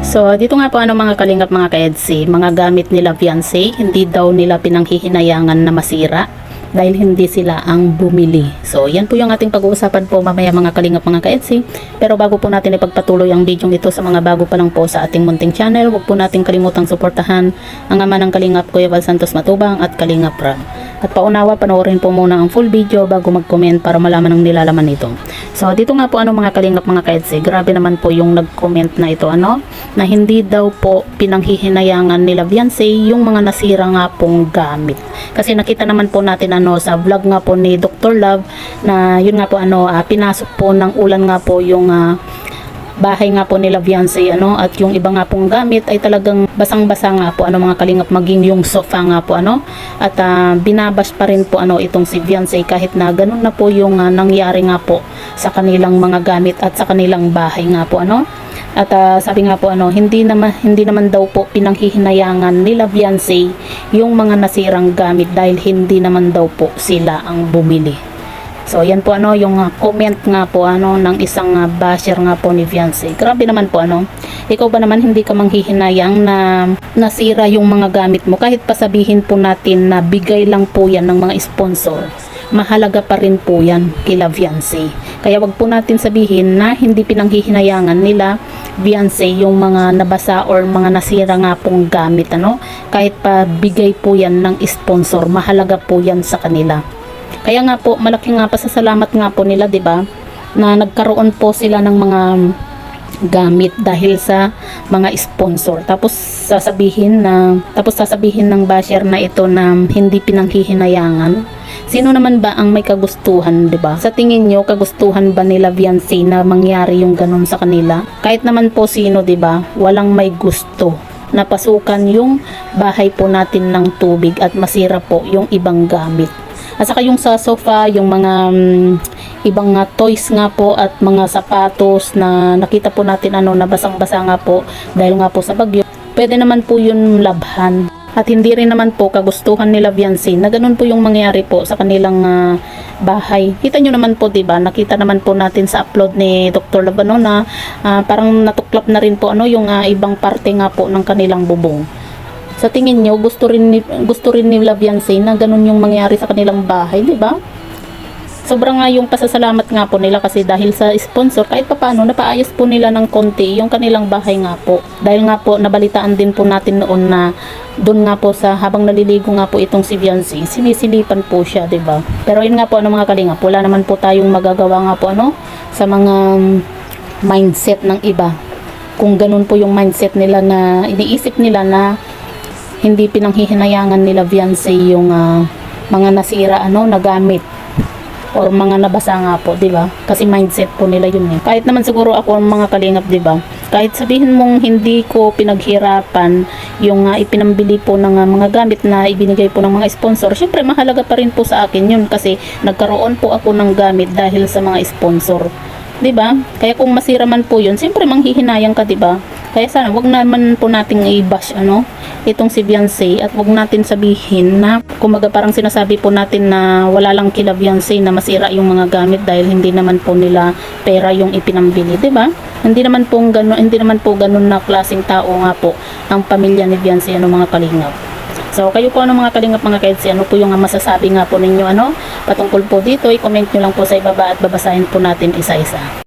So, dito nga po mga kalingap mga ka-EDSI, mga gamit nila fiancé, hindi daw nila pinanghihinayangan na masira dahil hindi sila ang bumili. So, yan po yung ating pag-uusapan po mamaya mga kalingap mga ka-EDSI. Pero bago po natin ipagpatuloy ang video ito sa mga bago pa lang po sa ating munting channel, huwag po natin kalimutang suportahan ang ama ng Kalingap Kuya Val Santos Matubang at Kalingap Ram. At paunawa, panoorin po muna ang full video bago mag-comment para malaman ang nilalaman nito. So, dito nga po mga kalingap mga ka-EDSI, grabe naman po yung nag-comment na ito, na hindi daw po pinanghihinayangan nila fiancé yung mga nasira nga pong gamit. Kasi nakita naman po natin sa vlog nga po ni Dr. Love na yun nga po pinasok po ng ulan nga po yung bahay nga po nila fiancé at yung iba nga pong gamit ay talagang basang-basa nga po mga kalingap, maging yung sofa nga po at binabash pa rin po itong si fiancé kahit na ganun na po yung nangyari nga po sa kanilang mga gamit at sa kanilang bahay nga po at sabi nga po hindi naman daw po pinanghihinayangan nila fiancé yung mga nasirang gamit dahil hindi naman daw po sila ang bumili. So, yan po yung comment nga po ng isang basher nga po ni fiancé. Grabe naman po ikaw ba naman hindi ka manghihinayang na nasira yung mga gamit mo kahit pasabihin po natin na bigay lang po yan ng mga sponsor. Mahalaga pa rin po yan kila fiancé. Kaya wag po natin sabihin na hindi pinanghihinayangan nila fiancé yung mga nabasa or mga nasira nga pong gamit kahit pa bigay po yan ng sponsor, mahalaga po yan sa kanila. Kaya nga po, malaking nga pasasalamat nga po nila, 'di ba? Na nagkaroon po sila ng mga gamit dahil sa mga sponsor. Tapos sasabihin ng basher na ito na hindi pinanghihinayangan. Sino naman ba ang may kagustuhan, 'di ba? Sa tingin niyo, kagustuhan ba nila fiancé na mangyari yung ganun sa kanila? Kahit naman po sino, 'di ba? Walang may gusto na pasukan yung bahay po natin ng tubig at masira po yung ibang gamit. At saka yung sa sofa, yung mga ibang toys nga po at mga sapatos na nakita po natin na basang-basa nga po dahil nga po sa bagyo. Pwede naman po yun labhan. At hindi rin naman po kagustuhan nila fiancé na ganun po yung mangyari po sa kanilang bahay. Kita nyo naman po, diba? Nakita naman po natin sa upload ni Dr. Labano na parang natuklap na rin po yung ibang parte nga po ng kanilang bubong. Sa tingin nyo, gusto rin nila fiancé na ganun yung mangyari sa kanilang bahay, di ba? Sobrang nga yung pasasalamat nga po nila kasi dahil sa sponsor, kahit paano napaayos po nila ng konti yung kanilang bahay nga po. Dahil nga po, nabalitaan din po natin noon na doon nga po sa habang naliligo nga po itong si fiancé, sinisilipan po siya, di ba? Pero yun nga po mga kalingap, wala naman po tayong magagawa nga po sa mga mindset ng iba. Kung ganun po yung mindset nila na iniisip nila na hindi pinanghihinayangan nila fiancé yung mga nasira na gamit or mga nabasa nga po, 'di ba? Kasi mindset po nila yun Kahit naman siguro ako mga kalingap, 'di ba? Kahit sabihin mong hindi ko pinaghirapan yung ipinambili po ng mga gamit na ibinigay po ng mga sponsor, syempre mahalaga pa rin po sa akin yun kasi nagkaroon po ako ng gamit dahil sa mga sponsor. 'Di ba? Kaya kung masira man po 'yun, siyempre manghihinayang ka, 'di ba? Kaya sana wag naman po nating i-bash itong si fiancé at wag natin sabihin na kumaga parang sinasabi po natin na wala lang kila fiancé na masira yung mga gamit dahil hindi naman po nila pera yung ipinambili, 'di ba? Hindi naman po ganun na klaseng tao nga po ang pamilya ni fiancé mga kalingap. So, kayo po mga kalingap mga ka-EDSI, ano po yung masasabi nga po ninyo patungkol po dito, i-comment nyo lang po sa ibaba at babasahin po natin isa-isa.